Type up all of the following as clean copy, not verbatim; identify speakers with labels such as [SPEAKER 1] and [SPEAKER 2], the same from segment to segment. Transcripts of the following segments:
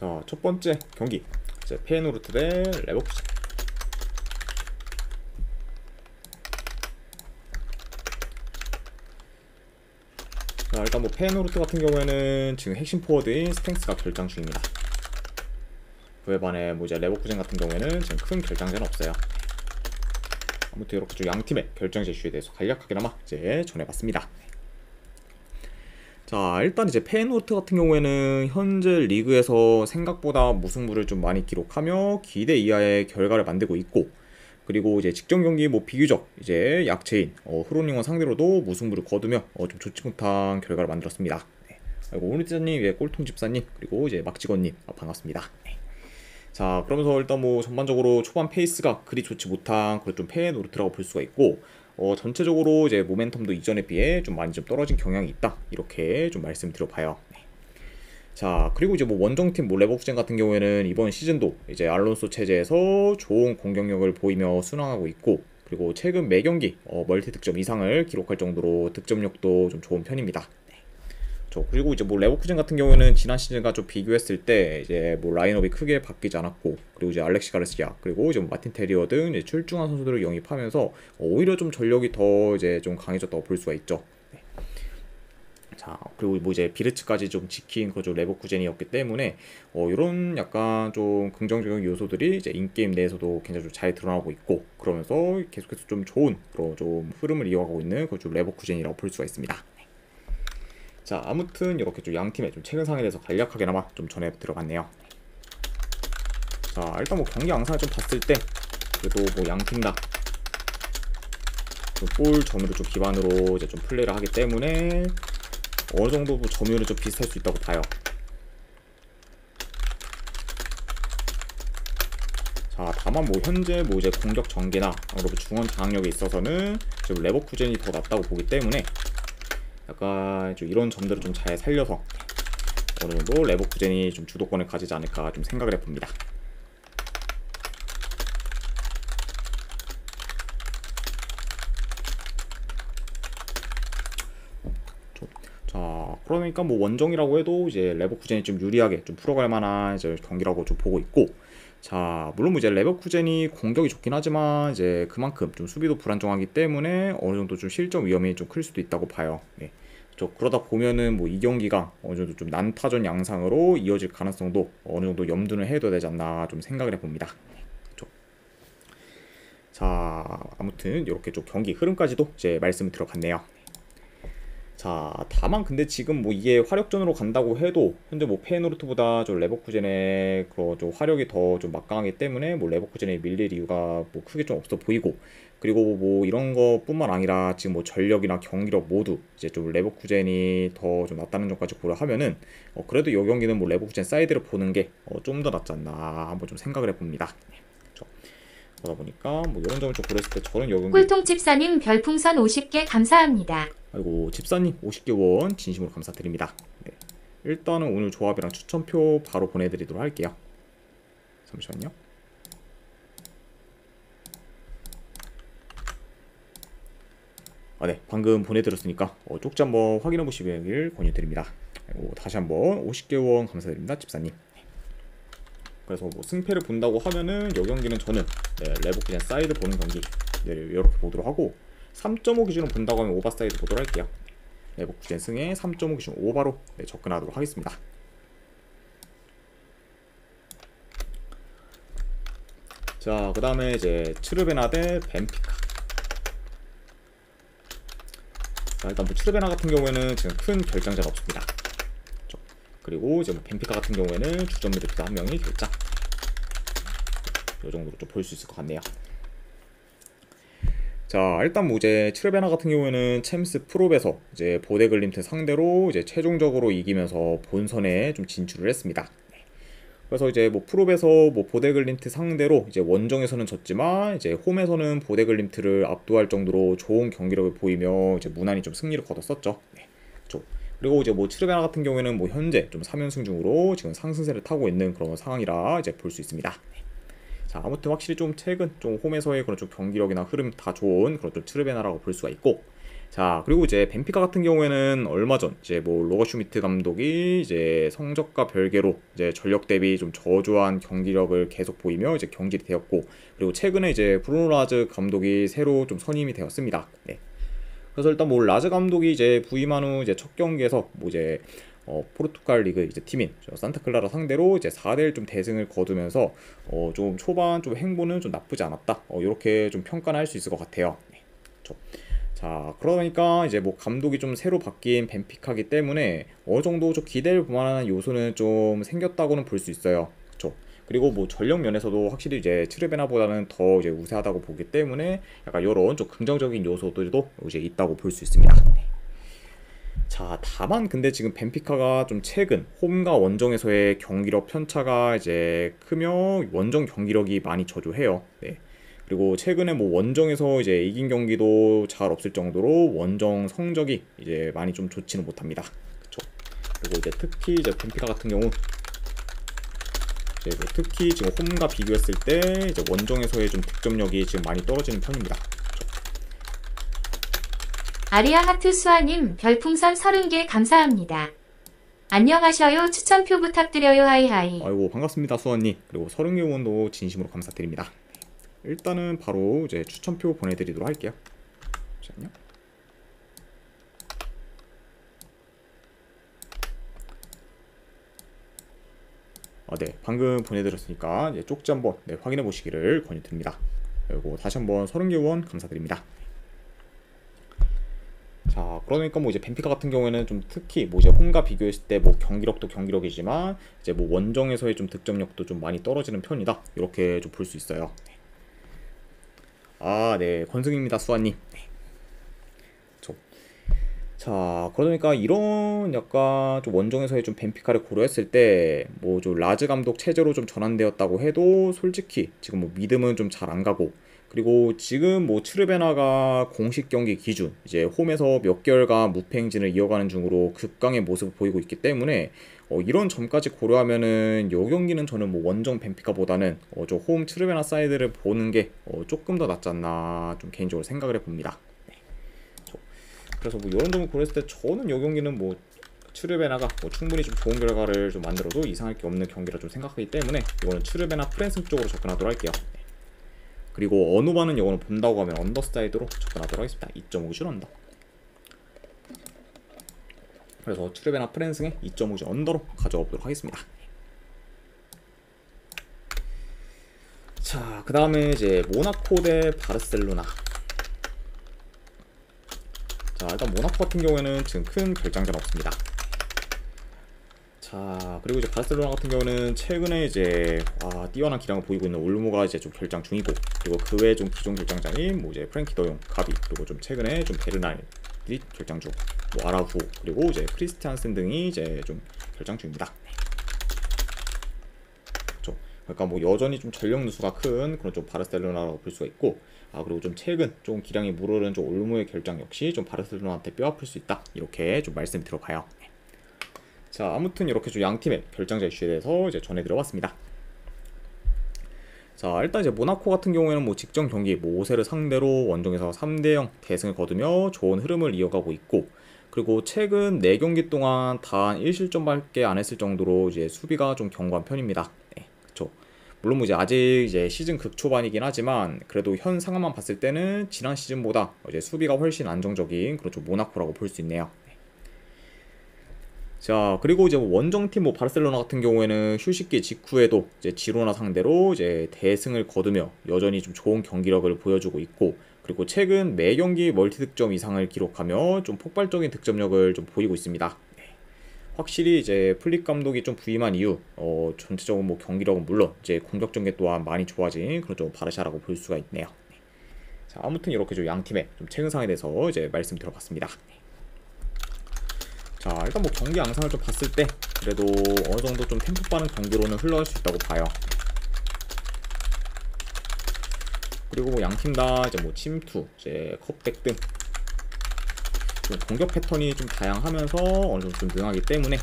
[SPEAKER 1] 자, 첫 번째 경기 이제 페이노르트 대 레버쿠젠. 자, 일단 뭐 페이노르트 같은 경우에는 지금 핵심 포워드인 스탱스가 결장 중입니다. 그에 반해 뭐 이제 레버쿠젠 같은 경우에는 지금 큰 결장제는 없어요. 아무튼 이렇게 좀 양팀의 결장제 이슈에 대해서 간략하게나마 이제 전해봤습니다. 자, 일단 이제 페이노르트 같은 경우에는 현재 리그에서 생각보다 무승부를 좀 많이 기록하며 기대 이하의 결과를 만들고 있고, 그리고 이제 직전 경기 뭐 비교적 이제 약체인 흐로닝원 상대로도 무승부를 거두며 좀 좋지 못한 결과를 만들었습니다. 네. 그리고 오니티자님, 예, 꼴통 집사님, 그리고 이제 막직원님, 반갑습니다. 네. 자, 그러면서 일단 뭐 전반적으로 초반 페이스가 그리 좋지 못한 그런 좀 페이노르트라고 볼 수가 있고, 전체적으로 이제 모멘텀도 이전에 비해 좀 많이 좀 떨어진 경향이 있다, 이렇게 좀 말씀드려봐요. 네. 자, 그리고 이제 뭐 원정팀 뭐 레버쿠젠 같은 경우에는 이번 시즌도 이제 알론소 체제에서 좋은 공격력을 보이며 순항하고 있고, 그리고 최근 매 경기 멀티 득점 이상을 기록할 정도로 득점력도 좀 좋은 편입니다. 그리고 이제 뭐 레버쿠젠 같은 경우에는 지난 시즌과 좀 비교했을 때 이제 뭐 라인업이 크게 바뀌지 않았고, 그리고 이제 알렉시 가르시아, 그리고 이제 뭐 마틴 테리어 등 이제 출중한 선수들을 영입하면서 오히려 좀 전력이 더 이제 좀 강해졌다고 볼 수가 있죠. 네. 자, 그리고 뭐 이제 비르츠까지 좀 지킨 그저 레버쿠젠이었기 때문에 이런 약간 좀 긍정적인 요소들이 이제 인게임 내에서도 굉장히 좀 잘 드러나고 있고, 그러면서 계속해서 좀 좋은 그런 좀 흐름을 이어가고 있는 그 좀 레버쿠젠이라고 볼 수가 있습니다. 자, 아무튼 이렇게 좀 양팀의 좀 최근 상황에 대해서 간략하게나마 좀 전해 들어갔네요. 자, 일단 뭐 경기 양상을 좀 봤을 때 그래도 뭐 양팀 다 볼 점유를 좀 기반으로 이제 좀 플레이를 하기 때문에 어느 정도 뭐 점유율은 좀 비슷할 수 있다고 봐요. 자, 다만 뭐 현재 뭐 이제 공격 전개나 그리고 중원 장악력에 있어서는 지금 레버쿠젠이 더 낫다고 보기 때문에 약간 좀 이런 점들을 좀 잘 살려서 어느 정도 레버쿠젠이 좀 주도권을 가지지 않을까 좀 생각을 해봅니다. 자, 그러니까 뭐 원정이라고 해도 이제 레버쿠젠이 좀 유리하게 좀 풀어갈 만한 이제 경기라고 좀 보고 있고, 자, 물론 뭐 이제 레버쿠젠이 공격이 좋긴 하지만 이제 그만큼 좀 수비도 불안정하기 때문에 어느 정도 좀 실점 위험이 좀 클 수도 있다고 봐요. 네. 그러다 보면은 뭐 이 경기가 어느 정도 좀 난타전 양상으로 이어질 가능성도 어느 정도 염두를 해둬야 되지 않나 좀 생각을 해봅니다. 자, 아무튼 이렇게 좀 경기 흐름까지도 이제 말씀을 들어봤네요. 자, 다만 근데 지금 뭐 이게 화력전으로 간다고 해도 현재 뭐 페이노르트보다 좀 레버쿠젠의 그런 좀 화력이 더 좀 막강하기 때문에 뭐 레버쿠젠에 밀릴 이유가 뭐 크게 좀 없어 보이고, 그리고 뭐 이런 것뿐만 아니라 지금 뭐 전력이나 경기력 모두 이제 좀 레버쿠젠이 더 좀 낫다는 점까지 고려하면은 그래도 이 경기는 뭐 레버쿠젠 사이드를 보는 게 좀 더 낫지 않나 한번 좀 생각을 해봅니다. 그렇죠. 그러다 보니까 뭐 이런 점을 좀 고려했을 때 저는 이 경기
[SPEAKER 2] 꿀통 집사님 별풍선 50개 감사합니다.
[SPEAKER 1] 아이고, 집사님 50개 원 진심으로 감사드립니다. 네. 일단은 오늘 조합이랑 추천표 바로 보내드리도록 할게요. 잠시만요. 네, 방금 보내드렸으니까 쪽지 한번 확인해 보시길 권유드립니다. 아이고, 다시 한번 50개 원 감사드립니다, 집사님. 그래서 뭐 승패를 본다고 하면은 이 경기는 저는 레버쿠젠 사이드 보는 경기 이렇게 보도록 하고, 3.5 기준으로 본다고 하면 오버 사이드 보도록 할게요. 레버쿠젠 승에 3.5 기준 오버로 접근하도록 하겠습니다. 자, 그 다음에 이제 츠르베나 대 벤피카. 자, 일단 뭐 츠르베나 같은 경우에는 지금 큰 결장자가 없습니다. 그리고 이제 뭐 벤피카 같은 경우에는 주전 미드필더 한 명이 결장. 이 정도로 좀 볼 수 있을 것 같네요. 자, 일단 뭐 이제 츠르베나 같은 경우에는 챔스 프롭에서 이제 보데글림트 상대로 이제 최종적으로 이기면서 본선에 좀 진출을 했습니다. 그래서 이제 뭐 프롭에서 뭐 보데글림트 상대로 이제 원정에서는 졌지만 이제 홈에서는 보데글림트를 압도할 정도로 좋은 경기력을 보이며 이제 무난히 좀 승리를 거뒀었죠. 네. 그리고 이제 뭐 츠르베나 같은 경우에는 뭐 현재 좀 3연승 중으로 지금 상승세를 타고 있는 그런 상황이라 이제 볼 수 있습니다. 자, 아무튼 확실히 좀 최근 좀 홈에서의 그런 좀 경기력이나 흐름 다 좋은 그런 좀 츠르베나라고 볼 수가 있고, 자, 그리고 이제 벤피카 같은 경우에는 얼마 전 이제 뭐 로거 슈미트 감독이 이제 성적과 별개로 이제 전력 대비 좀 저조한 경기력을 계속 보이며 이제 경질이 되었고, 그리고 최근에 이제 브루노 라즈 감독이 새로 좀 선임이 되었습니다. 네. 그래서 일단 뭐 라즈 감독이 이제 부임한 후 이제 첫 경기에서 뭐 이제 포르투갈 리그 이제 팀인 산타클라라 상대로 이제 4대1 좀 대승을 거두면서 좀 초반 좀 행보는 좀 나쁘지 않았다. 이렇게 좀 평가를 할 수 있을 것 같아요. 네. 자, 그러다 보니까 이제 뭐 감독이 좀 새로 바뀐 벤피카기 때문에 어느 정도 좀 기대를 볼 만한 요소는 좀 생겼다고는 볼 수 있어요. 그렇죠. 그리고 뭐 전력 면에서도 확실히 이제 트르베나보다는 더 이제 우세하다고 보기 때문에 약간 이런 좀 긍정적인 요소들도 이제 있다고 볼 수 있습니다. 자, 다만 근데 지금 벤피카가 좀 최근 홈과 원정에서의 경기력 편차가 이제 크며 원정 경기력이 많이 저조해요. 네. 그리고 최근에 뭐 원정에서 이제 이긴 경기도 잘 없을 정도로 원정 성적이 이제 많이 좀 좋지는 못합니다. 그쵸? 그리고 이제 특히 이제 벤피카 같은 경우 이제 뭐 특히 지금 홈과 비교했을 때 이제 원정에서의 좀 득점력이 지금 많이 떨어지는 편입니다.
[SPEAKER 2] 아리아 하트 수아님 별풍선 30개 감사합니다. 안녕하셔요. 추천표 부탁드려요. 하이하이.
[SPEAKER 1] 아이고 반갑습니다 수원님. 그리고 서른개 원도 진심으로 감사드립니다. 일단은 바로 이제 추천표 보내드리도록 할게요. 잠시만요. 네, 방금 보내드렸으니까 이제 쪽지 한번 확인해 보시기를 권유드립니다. 그리고 다시 한번 30개 원 감사드립니다. 자, 그러니까 뭐 이제 벤피카 같은 경우에는 좀 특히 뭐 이제 홈과 비교했을 때 뭐 경기력도 경기력이지만 이제 뭐 원정에서의 좀 득점력도 좀 많이 떨어지는 편이다. 이렇게 좀 볼 수 있어요. 아, 네, 권승입니다, 수아님. 네. 자, 그러니까 이런 약간 좀 원정에서의 좀 벤피카를 고려했을 때 뭐 좀 라즈 감독 체제로 좀 전환되었다고 해도 솔직히 지금 뭐 믿음은 좀 잘 안 가고, 그리고 지금 뭐 츠르베나가 공식 경기 기준 이제 홈에서 몇 개월간 무패 행진을 이어가는 중으로 극강의 모습을 보이고 있기 때문에 이런 점까지 고려하면은 이 경기는 저는 뭐 원정 벤피카보다는 저 홈 츠르베나 사이드를 보는 게 조금 더 낫지 않나 좀 개인적으로 생각을 해봅니다. 네. 그래서 뭐 이런 점을 고려했을 때 저는 이 경기는 뭐 츠르베나가 뭐 충분히 좀 좋은 결과를 좀 만들어도 이상할 게 없는 경기라 좀 생각하기 때문에 이거는 츠르베나 프랜스 쪽으로 접근하도록 할게요. 네. 그리고 언어반은 이거는 본다고 하면 언더사이드로 접근하도록 하겠습니다. 2.5줄 언더. 그래서 츠르베나 프랜승의 2.5줄 언더로 가져가 보도록 하겠습니다. 자, 그 다음에 이제 모나코 대 바르셀로나. 자, 일단 모나코 같은 경우에는 지금 큰 결장전 없습니다. 자, 그리고 이제 바르셀로나 같은 경우는 최근에 이제 뛰어난 기량을 보이고 있는 올모가 이제 좀 결장 중이고, 그리고 그 외에 좀 기존 결장자인 뭐 이제 프랭키 더용, 가비, 그리고 좀 최근에 좀 베르날이 결장 중, 뭐 아라후, 그리고 이제 크리스티안센 등이 이제 좀 결장 중입니다. 그렇죠. 그러니까 뭐 여전히 좀 전력 누수가 큰 그런 좀 바르셀로나라고 볼 수가 있고, 그리고 좀 최근 좀 기량이 물오른 좀 올모의 결장 역시 좀 바르셀로나한테 뼈아플 수 있다, 이렇게 좀 말씀 들어봐요. 자, 아무튼 이렇게 좀 양 팀의 결장자 이슈에 대해서 이제 전해드려봤습니다. 자, 일단 이제 모나코 같은 경우에는 뭐 직전 경기 뭐 오세르 상대로 원정에서 3대0 대승을 거두며 좋은 흐름을 이어가고 있고, 그리고 최근 4경기 동안 단 1실점밖에 안 했을 정도로 이제 수비가 좀 견고한 편입니다. 네, 그쵸. 물론 뭐 이제 아직 이제 시즌 극초반이긴 하지만 그래도 현 상황만 봤을 때는 지난 시즌보다 이제 수비가 훨씬 안정적인 그런 좀 모나코라고 볼 수 있네요. 자, 그리고 이제 원정팀 뭐 바르셀로나 같은 경우에는 휴식기 직후에도 이제 지로나 상대로 이제 대승을 거두며 여전히 좀 좋은 경기력을 보여주고 있고, 그리고 최근 매 경기 멀티 득점 이상을 기록하며 좀 폭발적인 득점력을 좀 보이고 있습니다. 네. 확실히 이제 플릭 감독이 좀 부임한 이후 전체적으로 뭐 경기력은 물론 이제 공격 전개 또한 많이 좋아진 그런 좀 바르샤라고 볼 수가 있네요. 네. 자, 아무튼 이렇게 좀 양 팀의 좀 최근 상황에 대해서 이제 말씀 드려봤습니다. 네. 자, 일단 뭐 경기 양상을 좀 봤을 때 그래도 어느 정도 좀 템포 빠른 경기로는 흘러갈 수 있다고 봐요. 그리고 뭐 양팀 다 이제 뭐 침투, 이제 컵백 등 좀 공격 패턴이 좀 다양하면서 어느 정도 좀 능하기 때문에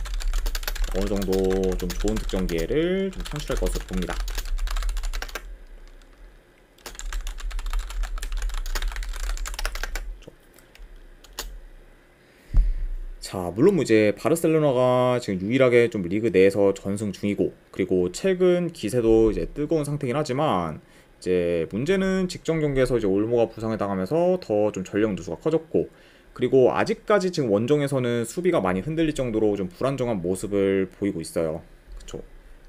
[SPEAKER 1] 어느 정도 좀 좋은 득점 기회를 좀 창출할 것으로 봅니다. 자, 물론 뭐 이제 바르셀로나가 지금 유일하게 좀 리그 내에서 전승 중이고, 그리고 최근 기세도 이제 뜨거운 상태긴 하지만, 이제 문제는 직전 경기에서 이제 올모가 부상을 당하면서 더 좀 전력 누수가 커졌고, 그리고 아직까지 지금 원정에서는 수비가 많이 흔들릴 정도로 좀 불안정한 모습을 보이고 있어요. 그쵸.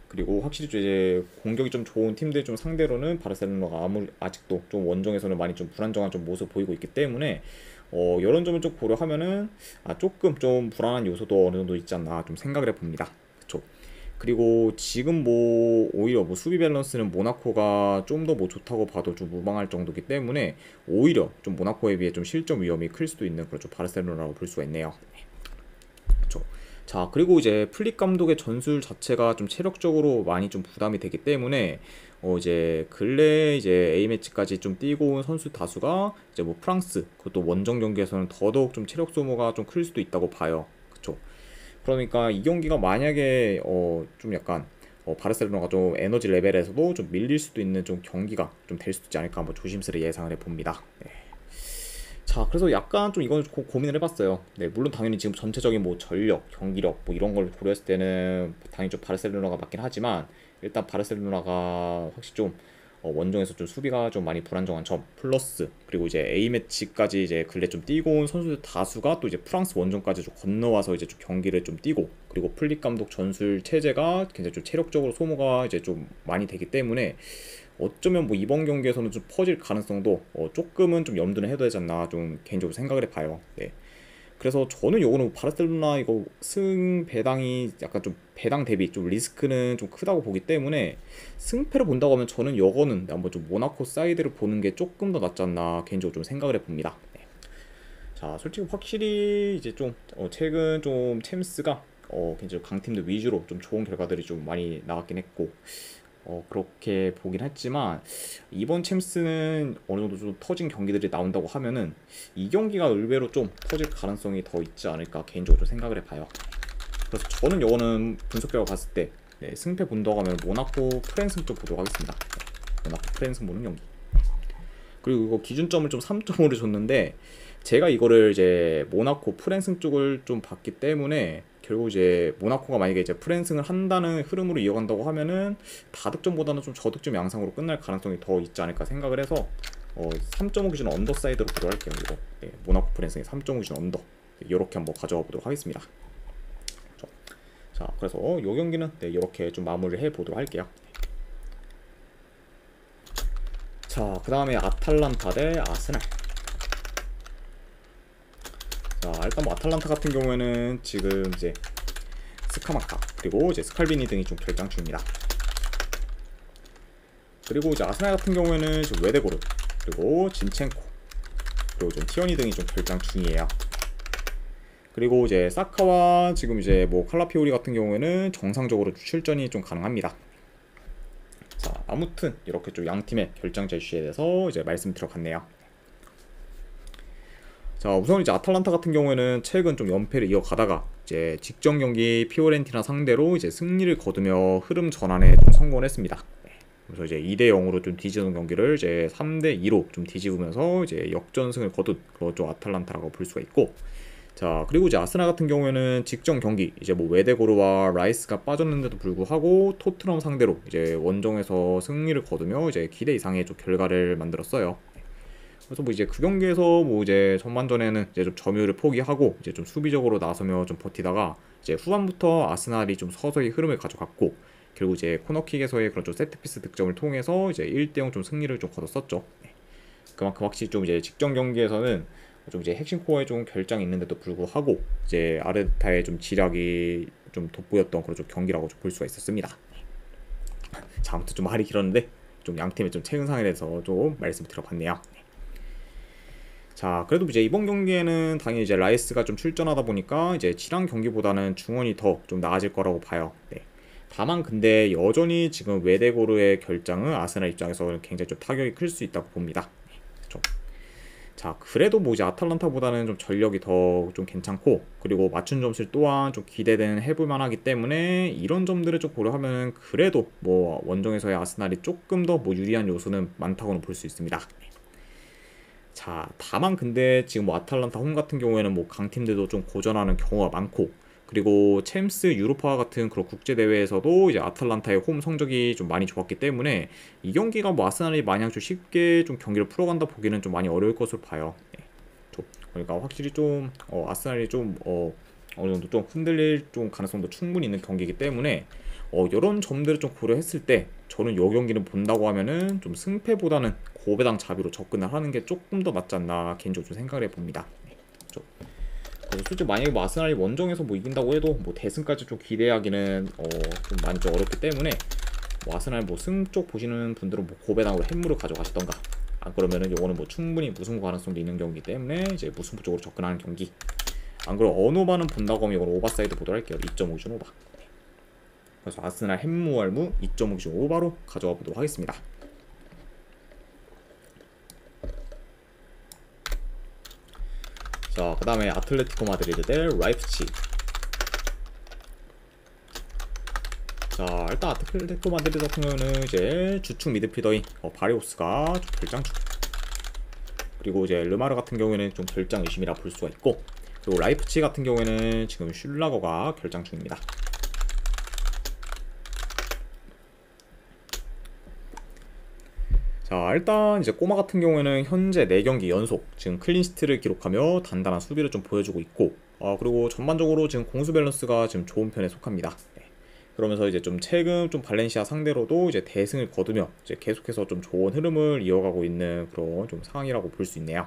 [SPEAKER 1] 그리고 확실히 이제 공격이 좀 좋은 팀들 좀 상대로는 바르셀로나가 아직도 좀 원정에서는 많이 좀 불안정한 좀 모습 보이고 있기 때문에 이런 점을 좀 고려하면은 조금 좀 불안한 요소도 어느 정도 있지 않나 좀 생각을 해봅니다. 그쵸. 그리고 지금 뭐 오히려 뭐 수비 밸런스는 모나코가 좀 더 뭐 좋다고 봐도 좀 무방할 정도이기 때문에 오히려 좀 모나코에 비해 좀 실점 위험이 클 수도 있는 그런 좀 바르셀로나라고 볼 수가 있네요. 그쵸. 자, 그리고 이제 플릭 감독의 전술 자체가 좀 체력적으로 많이 좀 부담이 되기 때문에 이제 근래 이제 A매치까지 좀 뛰고 온 선수 다수가 이제 뭐 프랑스 그것도 원정 경기에서는 더더욱 좀 체력 소모가 좀 클 수도 있다고 봐요. 그쵸. 그러니까 이 경기가 만약에 좀 약간 바르셀로나가 좀 에너지 레벨에서도 좀 밀릴 수도 있는 좀 경기가 좀 될 수도 있지 않을까 한번 조심스레 예상을 해봅니다. 네. 자, 그래서 약간 좀 이건 고민을 해봤어요. 네, 물론 당연히 지금 전체적인 뭐 전력, 경기력 뭐 이런 걸 고려했을 때는 당연히 좀 바르셀로나가 맞긴 하지만 일단 바르셀로나가 확실히 좀 원정에서 좀 수비가 좀 많이 불안정한 점 플러스 그리고 이제 A 매치까지 이제 근래 좀 뛰고 온 선수들 다수가 또 이제 프랑스 원정까지 좀 건너와서 이제 좀 경기를 좀 뛰고 그리고 플릭 감독 전술 체제가 굉장히 좀 체력적으로 소모가 이제 좀 많이 되기 때문에 어쩌면 뭐 이번 경기에서는 좀 퍼질 가능성도 조금은 좀 염두는 해둬야 되지 않나 좀 개인적으로 생각을 해봐요. 네. 그래서 저는 요거는 바르셀로나 이거 승 배당이 약간 좀 배당 대비 좀 리스크는 좀 크다고 보기 때문에 승패를 본다고 하면 저는 요거는 한번 좀 모나코 사이드를 보는 게 조금 더 낫지 않나 개인적으로 좀 생각을 해봅니다. 네. 자, 솔직히 확실히 이제 좀 최근 좀 챔스가 굉장히 강팀들 위주로 좀 좋은 결과들이 좀 많이 나왔긴 했고 그렇게 보긴 했지만 이번 챔스는 어느 정도 좀 터진 경기들이 나온다고 하면은 이 경기가 의외로 좀 터질 가능성이 더 있지 않을까 개인적으로 좀 생각을 해봐요. 그래서 저는 이거는 분석 결과 봤을 때 네, 승패 본다고 하면 모나코 프랜승 쪽 보도록 하겠습니다. 네, 모나코 프랜승 보는 경기. 그리고 이거 기준점을 좀 3.5를 줬는데 제가 이거를 이제 모나코 프랜승 쪽을 좀 봤기 때문에 결국 이제 모나코가 만약에 이제 프랜승을 한다는 흐름으로 이어간다고 하면은 다득점보다는 좀 저득점 양상으로 끝날 가능성이 더 있지 않을까 생각을 해서 3.5 기준 언더 사이드로 보도할게요. 이거 네, 모나코 프랜승의 3.5 기준 언더 이렇게 한번 가져가 보도록 하겠습니다. 자, 그래서 이 경기는 네, 이렇게 좀 마무리를 해 보도록 할게요. 자, 그 다음에 아탈란타 대 아스날. 자, 일단 뭐 아탈란타 같은 경우에는 지금 이제 스카마카 그리고 이제 스칼비니 등이 좀 결장 중입니다. 그리고 이제 아스날 같은 경우에는 지금 웨데고르 그리고 진첸코 그리고 좀 티어니 등이 좀 결장 중이에요. 그리고 이제 사카와 지금 이제 뭐 칼라피오리 같은 경우에는 정상적으로 출전이 좀 가능합니다. 자, 아무튼 이렇게 좀 양 팀의 결장 제시에 대해서 이제 말씀 들어갔네요. 자, 우선 이제 아탈란타 같은 경우에는 최근 좀 연패를 이어가다가 이제 직전 경기 피오렌티나 상대로 이제 승리를 거두며 흐름 전환에 좀 성공을 했습니다. 그래서 이제 2대 0으로 좀 뒤지는 경기를 이제 3대 2로 좀 뒤집으면서 이제 역전승을 거둔 그런 좀 아탈란타라고 볼 수가 있고, 자, 그리고 이제 아스날 같은 경우에는 직전 경기 이제 뭐 웨데고르와 라이스가 빠졌는데도 불구하고 토트넘 상대로 이제 원정에서 승리를 거두며 이제 기대 이상의 좀 결과를 만들었어요. 그래서 뭐 이제 그 경기에서 뭐 이제 전반전에는 이제 좀 점유율을 포기하고 이제 좀 수비적으로 나서며 좀 버티다가 이제 후반부터 아스날이 좀 서서히 흐름을 가져갔고, 결국 이제 코너킥에서의 그런 좀 세트피스 득점을 통해서 이제 1대0 좀 승리를 좀 거뒀었죠. 네. 그만큼 확실히 좀 이제 직전 경기에서는 좀 이제 핵심 코어에 좀 결장이 있는데도 불구하고 이제 아르테타의 좀 지략이 좀 돋보였던 그런 좀 경기라고 좀 볼 수가 있었습니다. 자, 아무튼 좀 말이 길었는데 좀 양팀의 좀 최근상에 대해서 좀 말씀 드려봤네요. 자, 그래도 이제 이번 경기에는 당연히 이제 라이스가 좀 출전하다 보니까 이제 지난 경기보다는 중원이 더 좀 나아질 거라고 봐요. 네. 다만 근데 여전히 지금 웨데고르의 결장은 아스날 입장에서는 굉장히 좀 타격이 클 수 있다고 봅니다. 네. 그렇죠. 자, 그래도 뭐 이제 아탈란타보다는 좀 전력이 더 좀 괜찮고, 그리고 맞춘 점수 또한 좀 기대되는 해볼 만하기 때문에 이런 점들을 좀 고려하면 그래도 뭐 원정에서의 아스날이 조금 더 뭐 유리한 요소는 많다고는 볼 수 있습니다. 자, 다만 근데 지금 뭐 아탈란타 홈 같은 경우에는 뭐 강팀들도 좀 고전하는 경우가 많고, 그리고 챔스 유로파 같은 그런 국제 대회에서도 이제 아탈란타의 홈 성적이 좀 많이 좋았기 때문에 이 경기가 뭐 아스날이 마냥 좀 쉽게 좀 경기를 풀어간다 보기는 좀 많이 어려울 것으로 봐요. 네. 그러니까 확실히 좀 아스날이 좀 어느 정도 좀 흔들릴 좀 가능성도 충분히 있는 경기이기 때문에 이런 점들을 좀 고려했을 때 저는 이 경기는 본다고 하면은 좀 승패보다는 고배당 자비로 접근을 하는 게 조금 더 낫지 않나 개인적으로 좀 생각을 해봅니다. 네. 그래서 솔직히 만약에 뭐 아스날이 원정에서 뭐 이긴다고 해도 뭐 대승까지 좀 기대하기는 좀 많이 좀 어렵기 때문에 뭐 아스날 뭐 승 쪽 보시는 분들은 뭐 고배당으로 햄무를 가져가시던가, 안 그러면은 요거는 뭐 충분히 무승부 가능성도 있는 경기이기 때문에 이제 무승부 쪽으로 접근하는 경기. 안 그러면 언오바는 본다고 하면 이건 오버사이드 보도록 할게요. 2.5준 오바. 네. 그래서 아스날 햄무알무 2.5준 오바로 가져가 보도록 하겠습니다. 자, 그 다음에 아틀레티코 마드리드 대 라이프치. 자, 일단 아틀레티코 마드리드 같은 경우는 이제 주축 미드필더인 바리오스가 결장중, 그리고 이제 르마르 같은 경우에는 좀 결장 의심이라 볼 수가 있고, 그리고 라이프치 같은 경우에는 지금 슐라거가 결장 중입니다. 자, 일단 이제 꼬마 같은 경우에는 현재 4경기 연속 지금 클린시트를 기록하며 단단한 수비를 좀 보여주고 있고, 그리고 전반적으로 지금 공수 밸런스가 지금 좋은 편에 속합니다. 네. 그러면서 이제 좀 최근 좀 발렌시아 상대로도 이제 대승을 거두며 이제 계속해서 좀 좋은 흐름을 이어가고 있는 그런 좀 상황이라고 볼 수 있네요.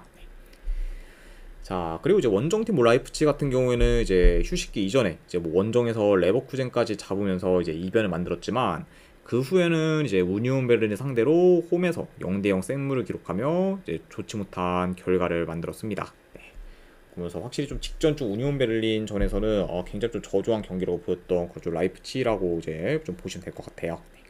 [SPEAKER 1] 자, 그리고 이제 원정팀 뭐 라이프치 같은 경우에는 이제 휴식기 이전에 이제 뭐 원정에서 레버쿠젠까지 잡으면서 이제 이변을 만들었지만, 그 후에는 이제 우니온 베를린 상대로 홈에서 0대0 생무를 기록하며 이제 좋지 못한 결과를 만들었습니다. 네. 그러면서 확실히 좀 직전 주 우니온 베를린 전에서는 굉장히 좀 저조한 경기라고 보였던 그런 좀 라이프치라고 이제 좀 보시면 될 것 같아요. 네.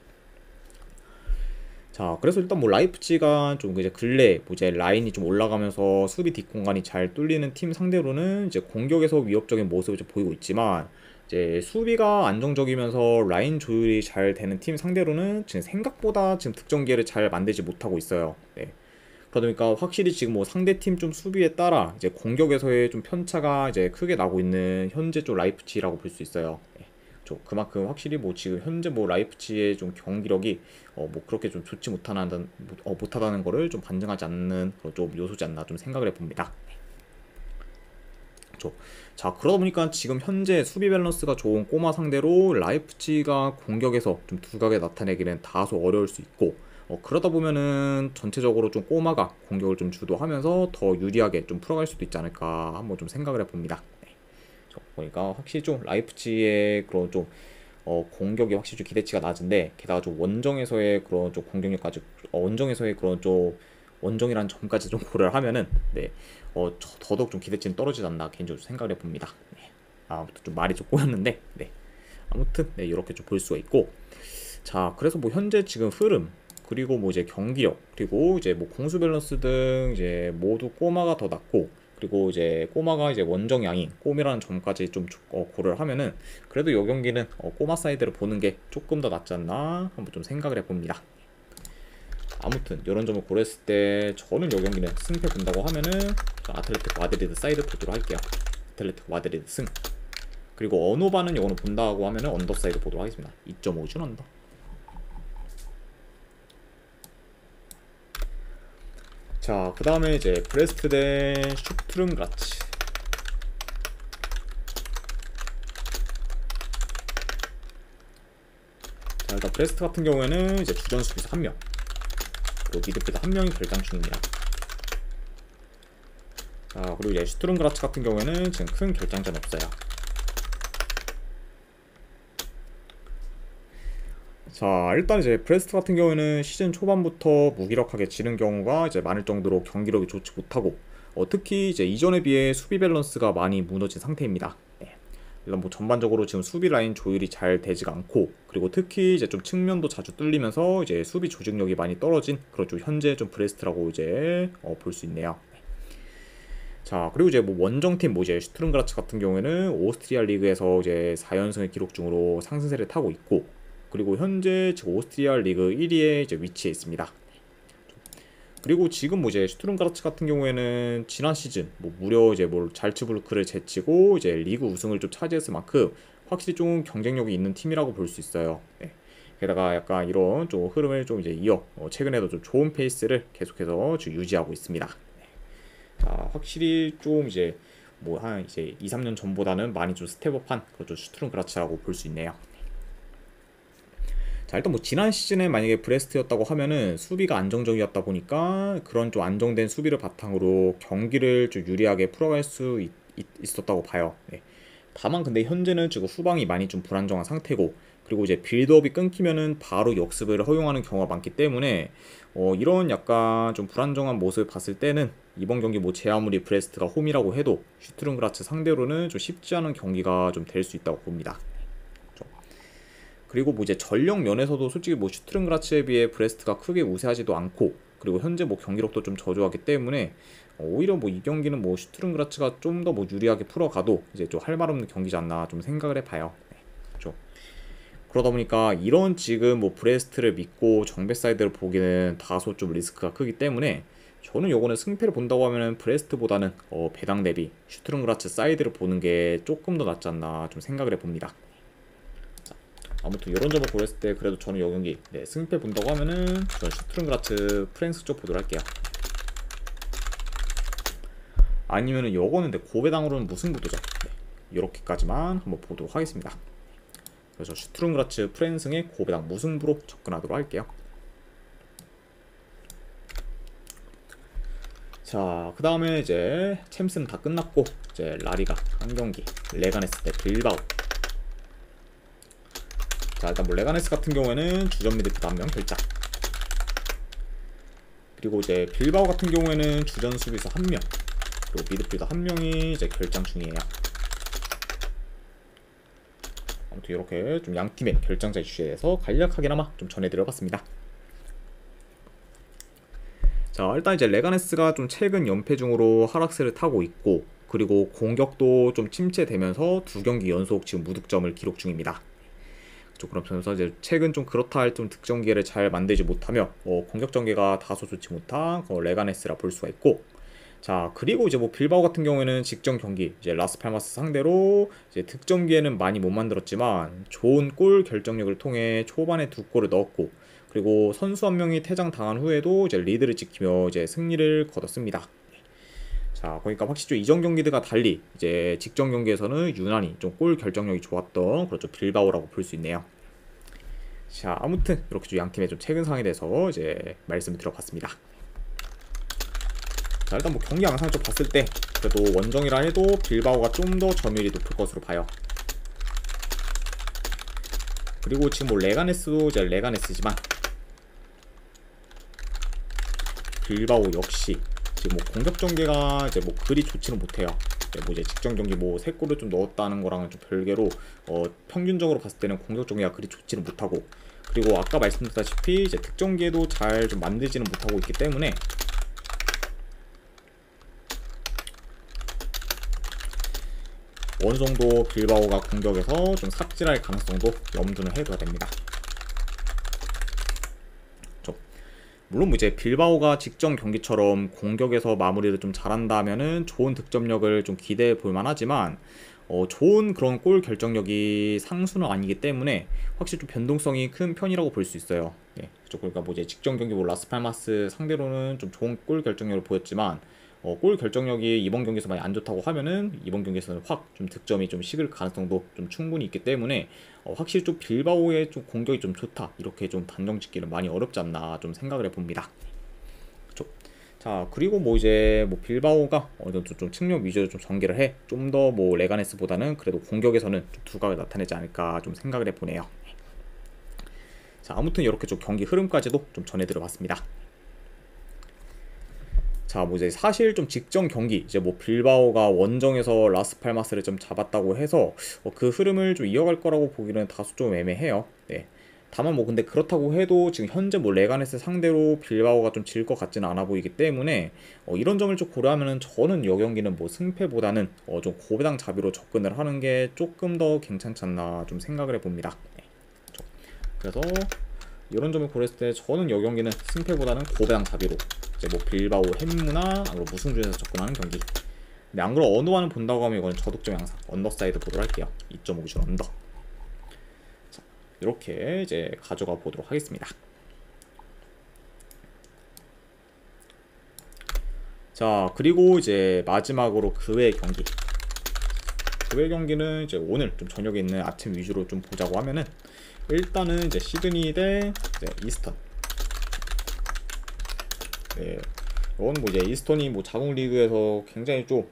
[SPEAKER 1] 자, 그래서 일단 뭐 라이프치가 좀 이제 근래 뭐 이제 라인이 좀 올라가면서 수비 뒷공간이 잘 뚫리는 팀 상대로는 이제 공격에서 위협적인 모습을 좀 보이고 있지만, 이제 수비가 안정적이면서 라인 조율이 잘 되는 팀 상대로는 지금 생각보다 지금 득점 기회를 잘 만들지 못하고 있어요. 네. 그러다 보니까 확실히 지금 뭐 상대팀 좀 수비에 따라 이제 공격에서의 좀 편차가 이제 크게 나고 있는 현재 좀 라이프치라고 볼 수 있어요. 네. 그만큼 확실히 뭐 지금 현재 뭐 라이프치의 좀 경기력이 뭐 그렇게 좀 좋지 못하다는 거를 좀 반증하지 않는 그런 좀 요소지 않나 좀 생각을 해봅니다. 자, 그러다 보니까 지금 현재 수비 밸런스가 좋은 꼬마 상대로 라이프치가 공격에서 좀 두각을 나타내기는 다소 어려울 수 있고, 그러다 보면은 전체적으로 좀 꼬마가 공격을 좀 주도하면서 더 유리하게 좀 풀어갈 수도 있지 않을까 한번 좀 생각을 해봅니다. 네. 보니까 확실히 좀 라이프치의 그런 좀 공격이 확실히 좀 기대치가 낮은데, 게다가 좀 원정에서의 그런 좀 공격력까지 원정에서의 그런 좀 원정이라는 점까지 좀 고려를 하면은 네, 더더욱 좀 기대치는 떨어지지 않나 개인적으로 생각을 해봅니다. 네. 아무튼 좀 말이 좀 꼬였는데, 네. 아무튼 네, 이렇게 좀 볼 수가 있고, 자, 그래서 뭐 현재 지금 흐름, 그리고 뭐 이제 경기력, 그리고 이제 뭐 공수 밸런스 등 이제 모두 꼬마가 더 낫고, 그리고 이제 꼬마가 이제 원정 양인 꼼이라는 점까지 좀 고려를 하면은 그래도 이 경기는 꼬마 사이드를 보는 게 조금 더 낫지 않나 한번 좀 생각을 해봅니다. 아무튼 이런 점을 고려했을 때 저는 이 경기는 승패 본다고 하면은 아틀레티코 마드리드 사이드 보도록 할게요. 아틀레티코 마드리드 승. 그리고 언오바는 이거는 본다고 하면은 언더 사이드 보도록 하겠습니다. 2.5준 언더. 자, 그 다음에 이제 브레스트 대 슈투름그라츠. 자, 일단 브레스트 같은 경우에는 이제 주전 수비수 1명, 그리고 미드필더 1명이 결장 중입니다. 자, 그리고 이제 슈투름그라츠 같은 경우에는 지금 큰 결장전 없어요. 자, 일단 이제 브레스트 같은 경우에는 시즌 초반부터 무기력하게 지는 경우가 이제 많을 정도로 경기력이 좋지 못하고, 특히 이제 이전에 비해 수비 밸런스가 많이 무너진 상태입니다. 네. 일단 뭐 전반적으로 지금 수비 라인 조율이 잘 되지가 않고, 그리고 특히 이제 좀 측면도 자주 뚫리면서 이제 수비 조직력이 많이 떨어진 그런 좀 현재 좀 브레스트라고 이제 볼 수 있네요. 네. 자, 그리고 이제 뭐 원정팀 뭐 이제 슈투른그라츠 같은 경우에는 오스트리아 리그에서 이제 4연승을 기록 중으로 상승세를 타고 있고, 그리고 현재 지금 오스트리아 리그 1위에 이제 위치해 있습니다. 그리고 지금 뭐 이제 슈투른가르츠 같은 경우에는 지난 시즌 뭐 무려 이제 뭐 잘츠부르크를 제치고 이제 리그 우승을 좀 차지했을 만큼 확실히 좀 경쟁력이 있는 팀이라고 볼 수 있어요. 네. 게다가 약간 이런 좀 흐름을 좀 이제 이어 최근에도 좀 좋은 페이스를 계속해서 좀 유지하고 있습니다. 네. 자, 확실히 좀 이제 뭐 한 이제 2, 3년 전보다는 많이 좀 스텝업한 그런 슈투른그라츠라고 볼 수 있네요. 자, 일단 뭐 지난 시즌에 만약에 브레스트였다고 하면은 수비가 안정적이었다 보니까 그런 좀 안정된 수비를 바탕으로 경기를 좀 유리하게 풀어갈 수 있었다고 봐요. 네. 다만 근데 현재는 지금 후방이 많이 좀 불안정한 상태고, 그리고 이제 빌드업이 끊기면은 바로 역습을 허용하는 경우가 많기 때문에 이런 약간 좀 불안정한 모습을 봤을 때는 이번 경기 뭐 제 아무리 브레스트가 홈이라고 해도 슈투른그라츠 상대로는 좀 쉽지 않은 경기가 좀 될 수 있다고 봅니다. 그리고 뭐 이제 전력 면에서도 솔직히 뭐 슈투른그라츠에 비해 브레스트가 크게 우세하지도 않고, 그리고 현재 뭐 경기력도 좀 저조하기 때문에 오히려 뭐 이 경기는 뭐 슈투른그라츠가 좀 더 뭐 유리하게 풀어가도 이제 좀 할 말 없는 경기지 않나 좀 생각을 해봐요. 네, 그렇죠. 그러다 보니까 이런 지금 뭐 브레스트를 믿고 정배 사이드를 보기는 다소 좀 리스크가 크기 때문에 저는 요거는 승패를 본다고 하면은 브레스트보다는 배당 대비 슈투른그라츠 사이드를 보는 게 조금 더 낫지 않나 좀 생각을 해봅니다. 아무튼 이런 점을 고렸을 때 그래도 저는 이 경기 승패 본다고 하면은 전 슈투른그라츠 프랭스 쪽 보도록 할게요. 아니면은 요거는 고배당으로는 무승부도죠. 이렇게까지만 한번 보도록 하겠습니다. 그래서 슈투른그라츠 프랭스의 고배당 무승부로 접근하도록 할게요. 자, 그 다음에 이제 챔스는 다 끝났고 이제 라리가 한 경기 레가네스 대 빌바오. 자, 일단 뭐 레가네스 같은 경우에는 주전 미드필더 1명 결장, 그리고 이제 빌바오 같은 경우에는 주전 수비수 1명, 그리고 미드필더 1명이 이제 결장 중이에요. 아무튼 이렇게 좀 양팀의 결장자 이슈에 대해서 간략하게나마 좀 전해드려봤습니다. 자, 일단 이제 레가네스가 좀 최근 연패 중으로 하락세를 타고 있고, 그리고 공격도 좀 침체되면서 2경기 연속 지금 무득점을 기록 중입니다. 그러면서 이제 최근 좀 그렇다 할 좀 득점 기회를 잘 만들지 못하며 공격 전개가 다소 좋지 못한 레가네스라 볼 수가 있고, 자, 그리고 이제 뭐 빌바오 같은 경우에는 직전 경기 이제 라스팔마스 상대로 이제 득점 기회는 많이 못 만들었지만 좋은 골 결정력을 통해 초반에 2골을 넣었고, 그리고 선수 한 명이 퇴장 당한 후에도 이제 리드를 지키며 이제 승리를 거뒀습니다. 자, 그러니까 확실히 좀 이전 경기들과 달리 이제 직전 경기에서는 유난히 좀 골 결정력이 좋았던 그렇죠 빌바오라고 볼 수 있네요. 자, 아무튼 이렇게 좀 양팀의 좀 최근 상황에 대해서 이제 말씀을 드려봤습니다. 자, 일단 뭐 경기 양상을 좀 봤을 때 그래도 원정이라 해도 빌바오가 좀 더 점유율이 높을 것으로 봐요. 그리고 지금 뭐 레가네스도 이제 레가네스지만 빌바오 역시 지금 뭐 공격 전개가 이제 뭐 그리 좋지는 못해요. 뭐 이제 직전 경기 뭐 3골을 좀 넣었다는 거랑은 좀 별개로 평균적으로 봤을 때는 공격 전개가 그리 좋지는 못하고, 그리고 아까 말씀드렸다시피 이제 득점 기회도 잘 좀 만들지는 못하고 있기 때문에 어느 정도 빌바오가 공격에서 좀 삽질할 가능성도 염두는 해둬야 됩니다. 물론 뭐 이제 빌바오가 직전 경기처럼 공격에서 마무리를 좀 잘한다면은 좋은 득점력을 좀 기대해 볼 만하지만 좋은 그런 골 결정력이 상수는 아니기 때문에 확실히 좀 변동성이 큰 편이라고 볼 수 있어요. 예, 그렇죠. 그러니까 뭐 이제 직전 경기 뭐 라스팔마스 상대로는 좀 좋은 골 결정력을 보였지만 골 결정력이 이번 경기에서 많이 안 좋다고 하면은 이번 경기에서는 확 좀 득점이 좀 식을 가능성도 좀 충분히 있기 때문에 확실히 좀 빌바오의 좀 공격이 좀 좋다 이렇게 좀 단정 짓기는 많이 어렵지 않나 좀 생각을 해봅니다. 그렇죠. 자, 그리고 뭐 이제 뭐 빌바오가 어느 정도 좀 측면 위주로 좀 전개를 해 좀 더 뭐 레가네스보다는 그래도 공격에서는 좀 두각을 나타내지 않을까 좀 생각을 해보네요. 자, 아무튼 이렇게 좀 경기 흐름까지도 좀 전해드려봤습니다. 자, 뭐 이제 사실 좀 직전 경기 이제 뭐 빌바오가 원정에서 라스팔마스를 좀 잡았다고 해서 그 흐름을 좀 이어갈 거라고 보기는 다소 좀 애매해요. 네. 다만 뭐 근데 그렇다고 해도 지금 현재 뭐 레가네스 상대로 빌바오가 좀 질 것 같지는 않아 보이기 때문에 이런 점을 좀 고려하면은 저는 이 경기는 뭐 승패보다는 좀 고배당 자비로 접근을 하는 게 조금 더 괜찮지 않나 좀 생각을 해봅니다. 네. 그래서 이런 점을 고렸을 때 저는 이 경기는 승패보다는 고배당 자비로 이제 뭐 빌바오 햄무나 안그로 무승준에서 접근하는 경기. 근데 안그로 언더와는 본다고 하면 이건 저독점 양상 언더사이드 보도록 할게요. 2.5 기준 언더. 자, 이렇게 이제 가져가 보도록 하겠습니다. 자, 그리고 이제 마지막으로 그 외의 경기. 그 외의 경기는 이제 오늘 좀 저녁에 있는 아침 위주로 좀 보자고 하면은, 일단은 이제 시드니 대 이제 이스턴. 네, 이건 뭐 이제 이스턴이 뭐 자국 리그에서 굉장히 좀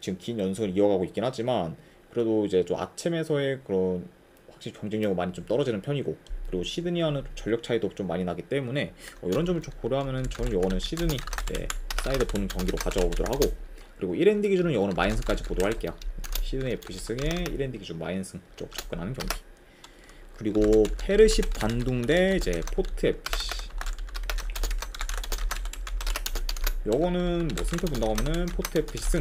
[SPEAKER 1] 지금 긴 연승을 이어가고 있긴 하지만, 그래도 이제 좀 아침에서의 그런 확실히 경쟁력은 많이 좀 떨어지는 편이고, 그리고 시드니와는 좀 전력 차이도 좀 많이 나기 때문에 이런 점을 좀 고려하면은 저는 이거는 시드니 사이드 보는 경기로 가져가 보도록 하고, 그리고 1엔드 기준은 이거는 마이너스까지 보도록 할게요. 시드니 FC 승에 1엔드 기준 마이너스 쪽 접근하는 경기. 그리고 페르시 반둥 대 이제 포트 FC. 요거는 뭐 승패 본다고 하면은 포트 FC 승,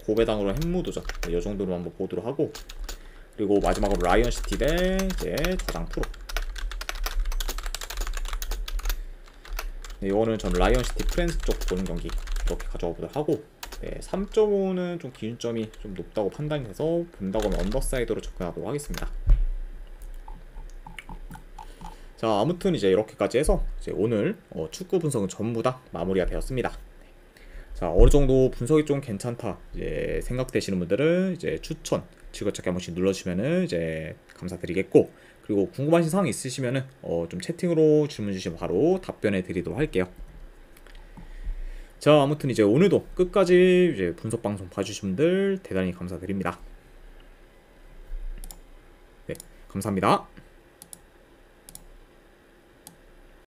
[SPEAKER 1] 고배당으로 햄무도전 이 정도로 한번 보도록 하고, 그리고 마지막으로 라이언시티 대 이제 저장 프로. 네, 이거는 전 라이언시티 프렌스 쪽 보는 경기 이렇게 가져가 보도록 하고, 3.5는 좀 기준점이 좀 높다고 판단이 돼서 본다고 하면 언더사이드로 접근하도록 하겠습니다. 자, 아무튼 이제 이렇게까지 해서 이제 오늘 축구 분석은 전부 다 마무리가 되었습니다. 자, 어느 정도 분석이 좀 괜찮다 이제 생각되시는 분들은 이제 추천 즐겁게 한 번씩 눌러주시면은 이제 감사드리겠고, 그리고 궁금하신 사항 있으시면은 좀 채팅으로 질문 주시면 바로 답변해 드리도록 할게요. 자, 아무튼 이제 오늘도 끝까지 이제 분석 방송 봐주신 분들 대단히 감사드립니다. 네, 감사합니다.